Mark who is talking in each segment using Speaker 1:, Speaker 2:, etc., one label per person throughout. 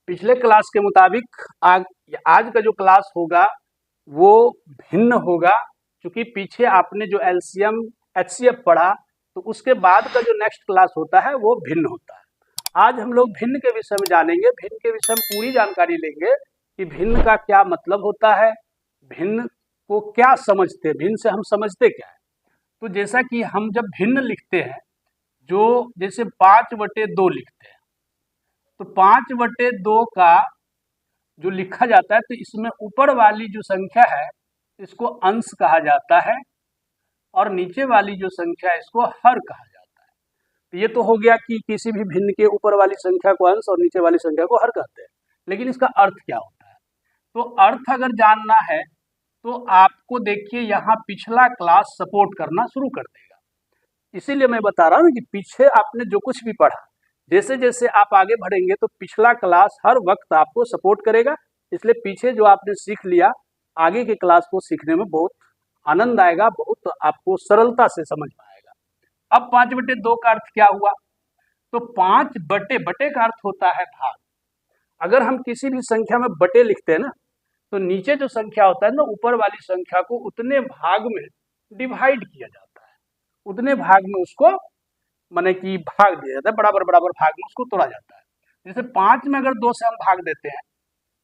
Speaker 1: पिछले क्लास के मुताबिक आज का जो क्लास होगा वो भिन्न होगा, क्योंकि पीछे आपने जो एलसीएम एचसीएफ पढ़ा तो उसके बाद का जो नेक्स्ट क्लास होता है वो भिन्न होता है। आज हम लोग भिन्न के विषय में जानेंगे, भिन्न के विषय में पूरी जानकारी लेंगे कि भिन्न का क्या मतलब होता है, भिन्न को क्या समझते हैं, भिन्न से हम समझते क्या है। तो जैसा कि हम जब भिन्न लिखते हैं, जो जैसे 5/2 लिखते हैं, तो 5/2 का जो लिखा जाता है तो इसमें ऊपर वाली जो संख्या है इसको अंश कहा जाता है और नीचे वाली जो संख्या है इसको हर कहा जाता है। तो ये तो हो गया कि किसी भी भिन्न के ऊपर वाली संख्या को अंश और नीचे वाली संख्या को हर कहते हैं, लेकिन इसका अर्थ क्या होता है? तो अर्थ अगर जानना है तो आपको देखिए यहाँ पिछला क्लास सपोर्ट करना शुरू कर देगा। इसीलिए मैं बता रहा हूँ कि पीछे आपने जो कुछ भी पढ़ा, जैसे जैसे आप आगे बढ़ेंगे तो पिछला क्लास हर वक्त आपको सपोर्ट करेगा। इसलिए पीछे जो आपने सीख लिया, आगे के क्लास को सीखने में बहुत आनंद आएगा, बहुत आपको सरलता से समझ में आएगा। अब 5/2 का अर्थ क्या हुआ? तो 5 बटे का अर्थ होता है भाग। अगर हम किसी भी संख्या में बटे लिखते हैं ना, तो नीचे जो संख्या होता है ना, ऊपर वाली संख्या को उतने भाग में डिवाइड किया जाता है, उतने भाग में उसको माने कि भाग दिया जाता है, बराबर बराबर भाग में उसको तोड़ा जाता है। जैसे 5 में अगर 2 से हम भाग देते हैं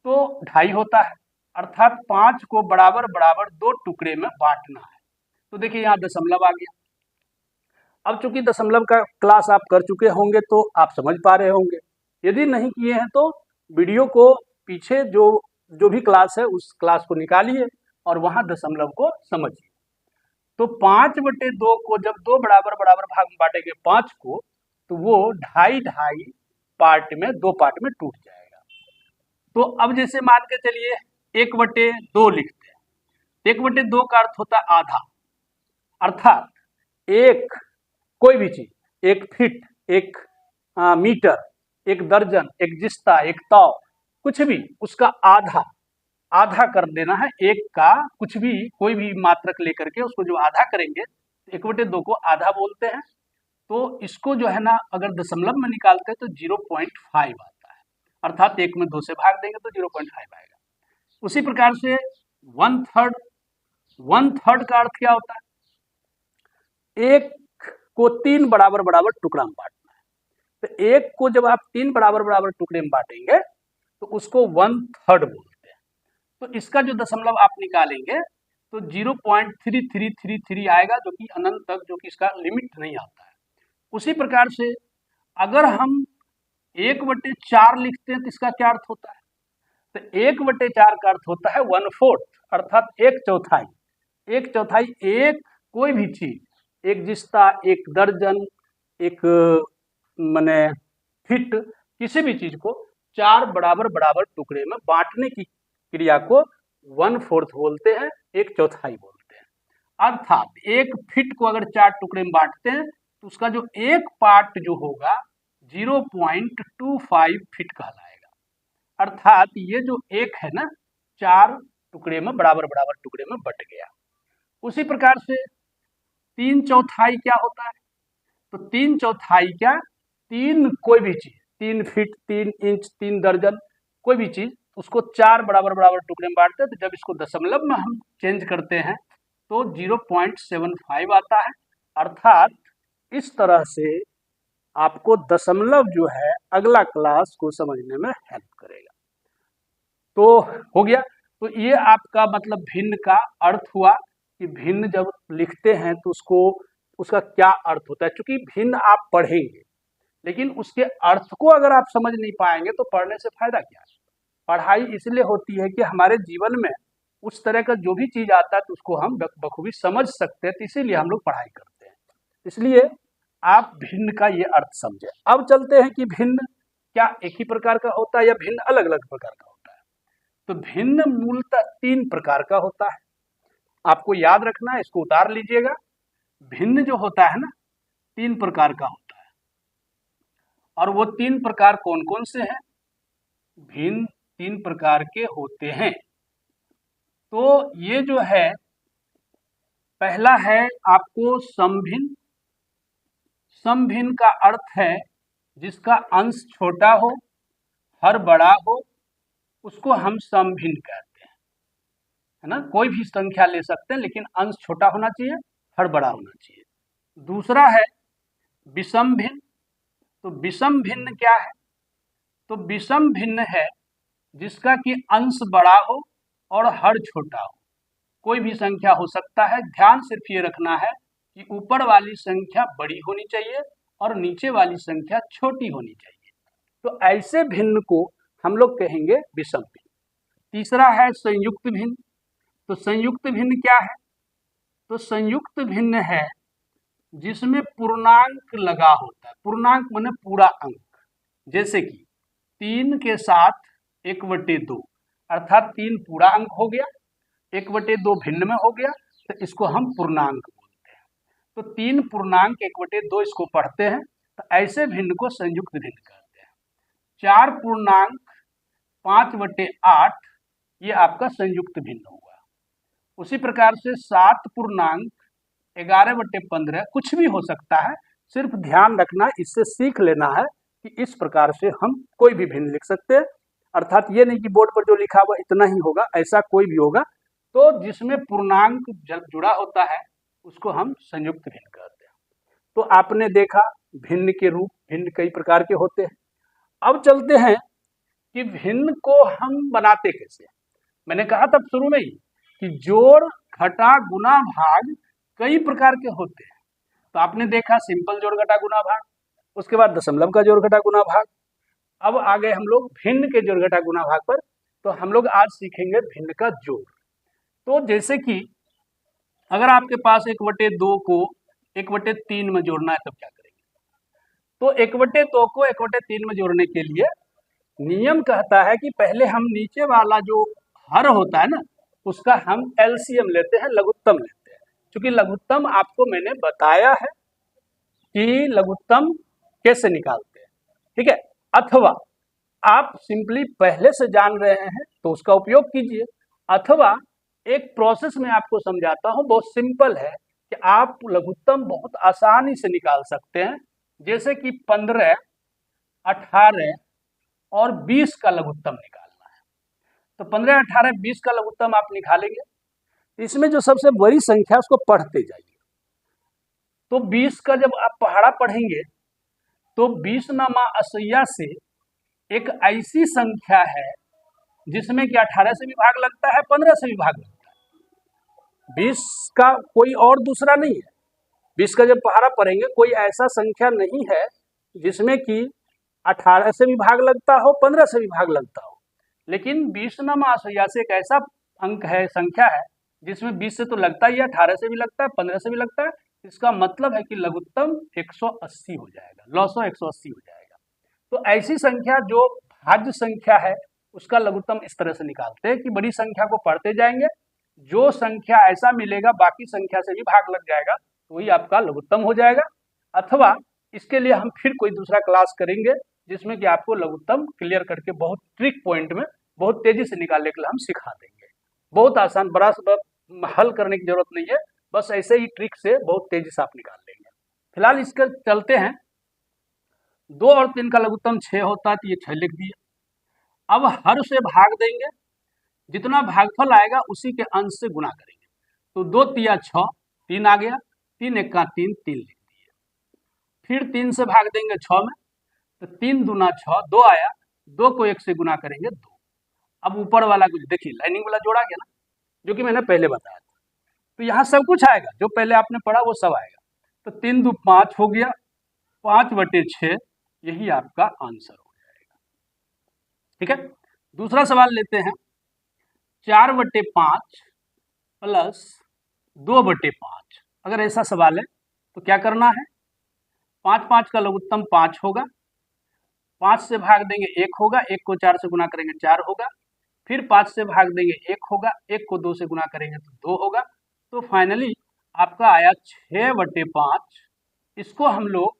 Speaker 1: तो 2.5 होता है, अर्थात 5 को बराबर बराबर 2 टुकड़े में बांटना है। तो देखिए यहाँ दशमलव आ गया। अब चूंकि दशमलव का क्लास आप कर चुके होंगे तो आप समझ पा रहे होंगे, यदि नहीं किए हैं तो वीडियो को पीछे जो भी क्लास है उस क्लास को निकालिए और वहां दशमलव को समझिए। तो 5/2 को जब 2 बराबर बराबर भाग में बांटेंगे 5 को, तो वो 2.5 पार्ट में 2 पार्ट में टूट जाएगा। तो अब जैसे मान के चलिए 1/2 लिखते हैं। 1/2 का अर्थ होता है आधा, अर्थात एक कोई भी चीज, एक फीट, एक मीटर, एक दर्जन, एक जिस्ता, एक ताव, कुछ भी उसका आधा आधा कर देना है। एक का कुछ भी कोई भी मात्रक लेकर के उसको जो आधा करेंगे, 1/2 को आधा बोलते हैं। तो इसको जो है ना अगर दशमलव में निकालते हैं तो 0.5 आता है, अर्थात 1 में 2 से भाग देंगे तो 0.5 आएगा। उसी प्रकार से 1/3 का अर्थ क्या होता है? एक को 3 बराबर बराबर टुकड़ा में बांटना है। तो एक को जब आप 3 बराबर बराबर टुकड़े में बांटेंगे तो उसको 1/3 बोलते हैं। तो इसका जो दशमलव आप निकालेंगे तो 0.3333 आएगा, जो कि अनंत तक, जो कि इसका लिमिट नहीं आता है। उसी प्रकार से अगर हम 1/4 लिखते हैं तो इसका क्या अर्थ होता है? तो 1/4 का अर्थ होता है 1/4, अर्थात 1/4। 1/4 एक कोई भी चीज, एक जिस्ता, एक दर्जन, एक माने फिट, किसी भी चीज को 4 बराबर बराबर टुकड़े में बांटने की क्रिया को 1/4 बोलते हैं, 1/4 बोलते हैं। अर्थात एक फिट को अगर 4 टुकड़े में बांटते हैं तो उसका जो एक पार्ट जो होगा 0.25 फिट कहलाएगा। अर्थात ये जो एक है ना, 4 टुकड़े में बराबर बराबर टुकड़े में बट गया। उसी प्रकार से 3/4 क्या होता है? तो 3/4 क्या, 3 कोई भी चीज, 3 फीट, 3 इंच, 3 दर्जन, कोई भी चीज, उसको 4 बराबर बराबर टुकड़े में बांटते हैं। तो जब इसको दशमलव में हम चेंज करते हैं तो 0.75 आता है। अर्थात इस तरह से आपको दशमलव जो है अगला क्लास को समझने में हेल्प करेगा। तो हो गया। तो ये आपका मतलब भिन्न का अर्थ हुआ कि भिन्न जब लिखते हैं तो उसका क्या अर्थ होता है। क्योंकि भिन्न आप पढ़ेंगे लेकिन उसके अर्थ को अगर आप समझ नहीं पाएंगे तो पढ़ने से फायदा क्या है? पढ़ाई इसलिए होती है कि हमारे जीवन में उस तरह का जो भी चीज आता है तो उसको हम बखूबी समझ सकते हैं, तो इसीलिए हम लोग पढ़ाई करते हैं। इसलिए आप भिन्न का ये अर्थ समझे। अब चलते हैं कि भिन्न क्या एक ही प्रकार का होता है या भिन्न अलग अलग प्रकार का होता है? तो भिन्न मूलतः 3 प्रकार का होता है। आपको याद रखना है, इसको उतार लीजिएगा। भिन्न जो होता है ना 3 प्रकार का होता है, और वो 3 प्रकार कौन कौन से हैं? भिन्न 3 प्रकार के होते हैं। तो ये जो है, पहला है आपको समभिन्न। समभिन्न का अर्थ है जिसका अंश छोटा हो, हर बड़ा हो उसको हम सम भिन्न कहते हैं, है ना। कोई भी संख्या ले सकते हैं लेकिन अंश छोटा होना चाहिए, हर बड़ा होना चाहिए। दूसरा है विषम भिन्न। तो विषम भिन्न क्या है? तो विषम भिन्न है जिसका कि अंश बड़ा हो और हर छोटा हो। कोई भी संख्या हो सकता है, ध्यान सिर्फ ये रखना है कि ऊपर वाली संख्या बड़ी होनी चाहिए और नीचे वाली संख्या छोटी होनी चाहिए। तो ऐसे भिन्न को हम लोग कहेंगे विषम भिन्न। तीसरा है संयुक्त भिन्न। तो संयुक्त भिन्न क्या है? तो संयुक्त भिन्न है जिसमें पूर्णांक लगा होता है। पूर्णांक माने पूरा अंक, जैसे कि 3 के साथ 1/2, अर्थात 3 पूरा अंक हो गया, 1/2 भिन्न में हो गया, तो इसको हम पूर्णांक बोलते हैं। तो 3 पूर्णांक 1/2 इसको पढ़ते हैं, तो ऐसे भिन्न को संयुक्त भिन्न कहते हैं। 4 पूर्णांक 5/8 ये आपका संयुक्त भिन्न हुआ। उसी प्रकार से 7 पूर्णांक 11/15 कुछ भी हो सकता है, सिर्फ ध्यान रखना, इससे सीख लेना है कि इस प्रकार से हम कोई भी भिन्न लिख सकते हैं। अर्थात ये नहीं कि बोर्ड पर जो लिखा हुआ इतना ही होगा, ऐसा कोई भी होगा। तो जिसमें पूर्णांक जुड़ा होता है उसको हम संयुक्त भिन्न कहते हैं। तो आपने देखा भिन्न के रूप, भिन्न कई प्रकार के होते हैं। अब चलते हैं कि भिन्न को हम बनाते कैसे। मैंने कहा था शुरू में ही कि जोड़, घटा, गुना, भाग कई प्रकार के होते हैं। तो आपने देखा सिंपल जोड़ घटा गुना भाग, उसके बाद दशमलव का जोड़ घटा गुना भाग। अब आ गए हम लोग भिन्न के जोड़ घटा गुना भाग पर। तो हम लोग आज सीखेंगे भिन्न का जोड़। तो जैसे कि अगर आपके पास 1/2 को 1/3 में जोड़ना है, तब क्या करेंगे? तो 1/2 को 1/3 में जोड़ने के लिए नियम कहता है कि पहले हम नीचे वाला जो हर होता है ना, उसका हम एलसीएम लेते हैं, लघुत्तम लेते हैं। क्योंकि लघुत्तम आपको मैंने बताया है कि लघुत्तम कैसे निकालते हैं, ठीक है। अथवा आप सिंपली पहले से जान रहे हैं तो उसका उपयोग कीजिए, अथवा एक प्रोसेस में आपको समझाता हूं, बहुत सिंपल है कि आप लघुत्तम बहुत आसानी से निकाल सकते हैं। जैसे कि 15, 18 और 20 का लघुत्तम निकालना है। तो 15, 18, 20 का लघुत्तम आप निकालेंगे। इसमें जो सबसे बड़ी संख्या उसको पढ़ते जाइए। तो 20 का जब आप पहाड़ा पढ़ेंगे तो 20 नामा असैया से एक ऐसी संख्या है जिसमें कि 18 से भी भाग लगता है, 15 से भी भाग लगता है। 20 का कोई और दूसरा नहीं है। 20 का जब पहाड़ा पढ़ेंगे कोई ऐसा संख्या नहीं है जिसमें कि 18 से भी भाग लगता हो, 15 से भी भाग लगता हो। लेकिन 20 नामा असैया से एक ऐसा अंक है, संख्या है, जिसमें 20 से तो लगता ही है, 18 से भी लगता है, 15 से भी लगता है। इसका मतलब है कि लघुत्तम 180 हो जाएगा, लॉसो 180 हो जाएगा। तो ऐसी संख्या जो भाज्य संख्या है उसका लघुत्तम इस तरह से निकालते हैं कि बड़ी संख्या को पढ़ते जाएंगे, जो संख्या ऐसा मिलेगा बाकी संख्या से भी भाग लग जाएगा, तो वही आपका लघुत्तम हो जाएगा। अथवा इसके लिए हम फिर कोई दूसरा क्लास करेंगे जिसमें कि आपको लघुत्तम क्लियर करके बहुत ट्रिक पॉइंट में बहुत तेजी से निकालने के लिए हम सिखा देंगे। बहुत आसान, बड़ा हल करने की जरूरत नहीं है, बस ऐसे ही ट्रिक से बहुत तेजी से आप निकाल लेंगे। फिलहाल इसके चलते हैं। 2 और 3 का लघुत्तम 6 होता है, तो ये 6 लिख दिए। अब हर से भाग देंगे, जितना भागफल आएगा उसी के अंश से गुणा करेंगे। तो 2 तिया 6, 3 आ गया, 3 एक्का 3, 3 लिख दिए। फिर 3 से भाग देंगे 6 में, तो 3 दूना 6, 2 आया, 2 को 1 से गुणा करेंगे 2। अब ऊपर वाला कुछ देखिए, लाइनिंग वाला जोड़ा गया ना, जो कि मैंने पहले बताया था। तो यहाँ सब कुछ आएगा, जो पहले आपने पढ़ा वो सब आएगा। तो 3 दू 5 हो गया, 5/6, यही आपका आंसर हो जाएगा, ठीक है। दूसरा सवाल लेते हैं, 4/5 प्लस 2/5। अगर ऐसा सवाल है तो क्या करना है? 5 का लघुत्तम 5 होगा, 5 से भाग देंगे 1 होगा, 1 को 4 से गुणा करेंगे 4 होगा, फिर 5 से भाग देंगे 1 होगा, 1 को 2 से गुणा करेंगे तो 2 होगा। तो फाइनली आपका आया 6/5। इसको हम लोग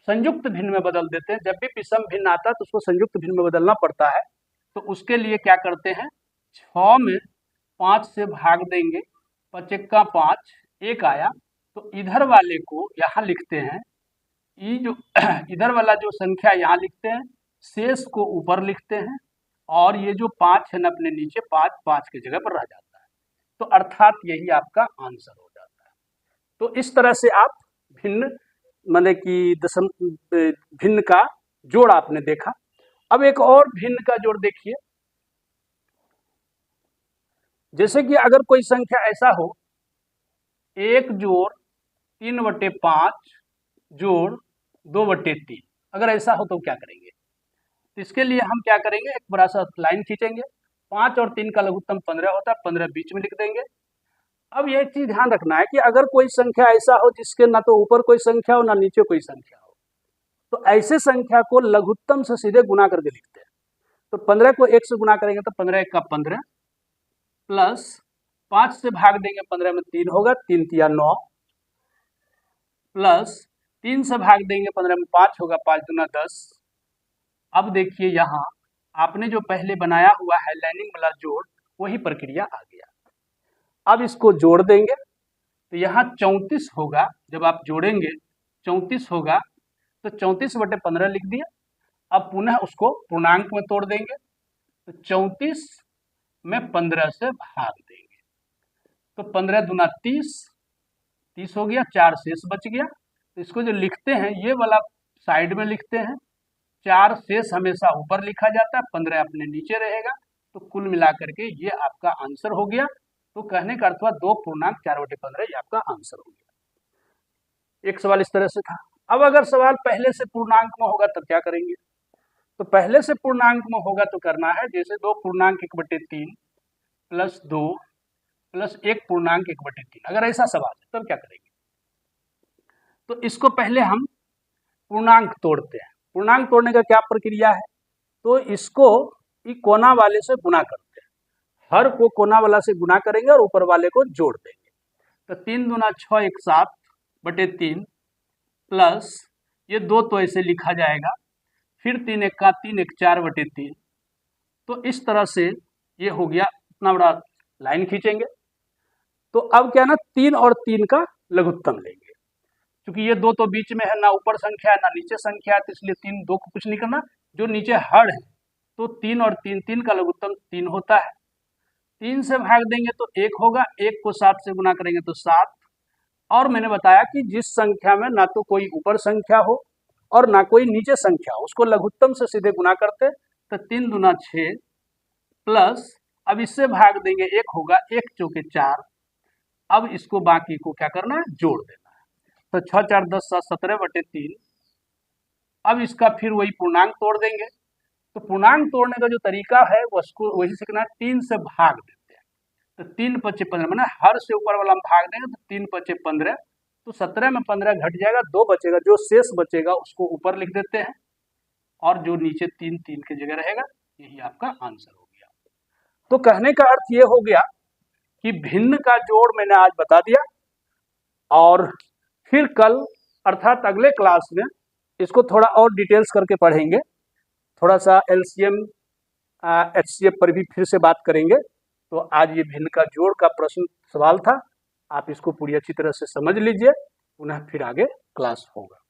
Speaker 1: संयुक्त भिन्न में बदल देते हैं। जब भी विषम भिन्न आता है तो उसको संयुक्त भिन्न में बदलना पड़ता है। तो उसके लिए क्या करते हैं, 6 में 5 से भाग देंगे, 5 एक्का 5, 1 आया, तो इधर वाले को यहाँ लिखते हैं, ये जो इधर वाला जो संख्या यहाँ लिखते हैं शेष को ऊपर लिखते हैं और ये जो 5 है ना अपने नीचे 5 5 की जगह पर रह जाता है। तो अर्थात यही आपका आंसर हो जाता है। तो इस तरह से आप भिन्न माने कि भिन्न का जोड़ आपने देखा। अब एक और भिन्न का जोड़ देखिए, जैसे कि अगर कोई संख्या ऐसा हो 1 जोड़ 3/5 जोड़ 2/3, अगर ऐसा हो तो क्या करेंगे? तो इसके लिए हम क्या करेंगे, एक बड़ा सा लाइन खींचेंगे। 5 और 3 का लघुत्तम 15 होता है, 15 बीच में लिख देंगे। अब यह चीज ध्यान रखना है कि अगर कोई संख्या ऐसा हो जिसके ना तो ऊपर कोई संख्या हो ना नीचे कोई संख्या हो, तो ऐसे संख्या को लघुत्तम से सीधे गुना करके लिखते हैं। तो 15 को 1 से गुना करेंगे तो 15 1 का 15 प्लस 5 से भाग देंगे, 15 में 3 होगा, 3 तिया 9 प्लस 3 से भाग देंगे, 15 में 5 होगा, 5 दूना 10। अब देखिए यहाँ आपने जो पहले बनाया हुआ है लाइनिंग वाला जोड़, वही प्रक्रिया आ गया। अब इसको जोड़ देंगे तो यहाँ 34 होगा। जब आप जोड़ेंगे 34 होगा तो 34/15 लिख दिया। अब पुनः उसको पूर्णांक में तोड़ देंगे तो 34 में 15 से भाग देंगे तो 15 दूना 30 हो गया, 4 शेष बच गया। तो इसको जो लिखते हैं ये वाला साइड में लिखते हैं, 4 शेष हमेशा ऊपर लिखा जाता है, 15 अपने नीचे रहेगा। तो कुल मिलाकर के ये आपका आंसर हो गया। तो कहने का अर्थ हुआ 2 पूर्णांक 4/15 ये आपका आंसर हो गया। एक सवाल इस तरह से था। अब अगर सवाल पहले से पूर्णांक में होगा तो क्या करेंगे? तो पहले से पूर्णांक में होगा तो करना है जैसे 2 पूर्णांक 1/3 प्लस 2 प्लस 1 पूर्णांक 1/3। अगर ऐसा सवाल है तब क्या करेंगे? तो इसको पहले हम पूर्णांक तोड़ते हैं। पूर्णांक तोड़ने का क्या प्रक्रिया है? तो इसको कोना वाले से गुना करते हैं। हर को कोना वाला से गुना करेंगे और ऊपर वाले को जोड़ देंगे। तो 3 दूना 6 1 7/3 प्लस ये 2 तो ऐसे लिखा जाएगा, फिर 3 1 का 3 1 4/3। तो इस तरह से ये हो गया। इतना बड़ा लाइन खींचेंगे तो अब क्या ना 3 और 3 का लघुत्तम लेंगे। क्योंकि ये 2 तो बीच में है, ना ऊपर संख्या है ना नीचे संख्या है, तो इसलिए 3 2 को कुछ नहीं करना, जो नीचे हर है। तो 3 और 3, 3 का लघुत्तम 3 होता है। 3 से भाग देंगे तो 1 होगा, 1 को 7 से गुना करेंगे तो 7। और मैंने बताया कि जिस संख्या में ना तो कोई ऊपर संख्या हो और ना कोई नीचे संख्या हो, उसको लघुत्तम से सीधे गुना करते। तो 3 दूना 6 प्लस अब इससे भाग देंगे, 1 होगा, 1 चौके 4। अब इसको बाकी को क्या करना है, जोड़ देना है। तो 6 4 10 7 17/3। अब इसका फिर वही पूर्णांक तोड़ देंगे। तो पूर्णांक तोड़ने का जो तरीका है उसको वही सीखना है, 3 से भाग देते हैं। तो 3 5 15 मैंने हर से ऊपर वाला हम भाग देंगे तो 3 5 15। तो 17 में 15 घट जाएगा, 2 बचेगा, जो शेष बचेगा उसको ऊपर लिख देते हैं और जो नीचे 3 3 की जगह रहेगा। यही आपका आंसर हो गया। तो कहने का अर्थ ये हो गया कि भिन्न का जोड़ मैंने आज बता दिया और फिर कल अर्थात अगले क्लास में इसको थोड़ा और डिटेल्स करके पढ़ेंगे। थोड़ा सा एलसीएम एचसीएफ पर भी फिर से बात करेंगे। तो आज ये भिन्न का जोड़ का प्रश्न सवाल था, आप इसको पूरी अच्छी तरह से समझ लीजिए, पुनः फिर आगे क्लास होगा।